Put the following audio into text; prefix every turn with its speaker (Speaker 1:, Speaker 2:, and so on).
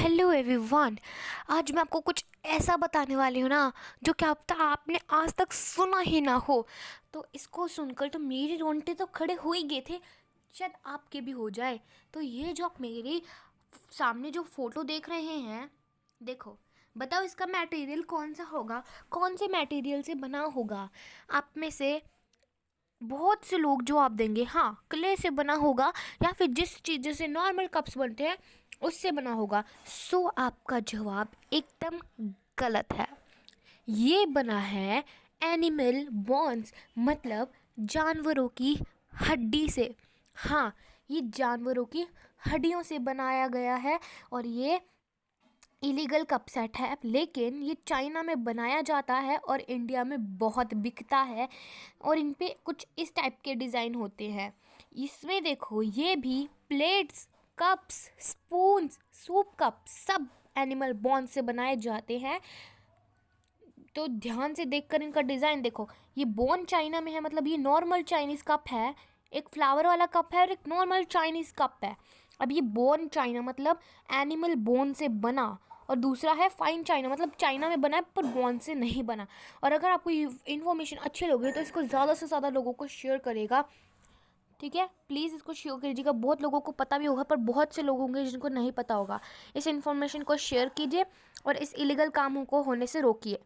Speaker 1: Hello everyone. आज मैं आपको कुछ ऐसा बताने वाली हूँ ना, जो क्या पता आपने आज तक सुना ही ना हो। तो इसको सुनकर तो मेरे रोंगटे तो खड़े हो ही गए थे, शायद आपके भी हो जाए। तो ये जो आप मेरे सामने जो फ़ोटो देख रहे हैं, देखो, बताओ इसका मटेरियल कौन सा होगा, कौन से मटेरियल से बना होगा। आप में से बहुत से लोग जवाब देंगे हाँ, क्ले से बना होगा, या फिर जिस चीज़ से नॉर्मल कप्स बनते हैं उससे बना होगा। सो आपका जवाब एकदम गलत है। ये बना है एनिमल बोन्स, मतलब जानवरों की हड्डी से। हाँ, ये जानवरों की हड्डियों से बनाया गया है और ये इलीगल कप सेट है, लेकिन ये चाइना में बनाया जाता है और इंडिया में बहुत बिकता है। और इन पे कुछ इस टाइप के डिज़ाइन होते हैं। इसमें देखो, ये भी plates, cups, spoons, soup cup सब एनिमल बोन से बनाए जाते हैं। तो ध्यान से देखकर इनका डिज़ाइन देखो, ये बोन चाइना में है, मतलब ये नॉर्मल चाइनीज़ कप है। एक फ्लावर वाला कप है और एक नॉर्मल चाइनीज़ कप है। अब ये बोन चाइना मतलब एनिमल बोन से बना, और दूसरा है फाइन चाइना मतलब चाइना में बना है पर बोन से नहीं बना। और अगर आपको ये इन्फॉर्मेशन अच्छी लगे तो इसको ज़्यादा से ज़्यादा लोगों को शेयर करेगा, ठीक है। प्लीज़ इसको शेयर कीजिएगा। बहुत लोगों को पता भी होगा पर बहुत से लोग होंगे जिनको नहीं पता होगा। इस इन्फॉर्मेशन को शेयर कीजिए और इस इलीगल कामों को होने से रोकिए।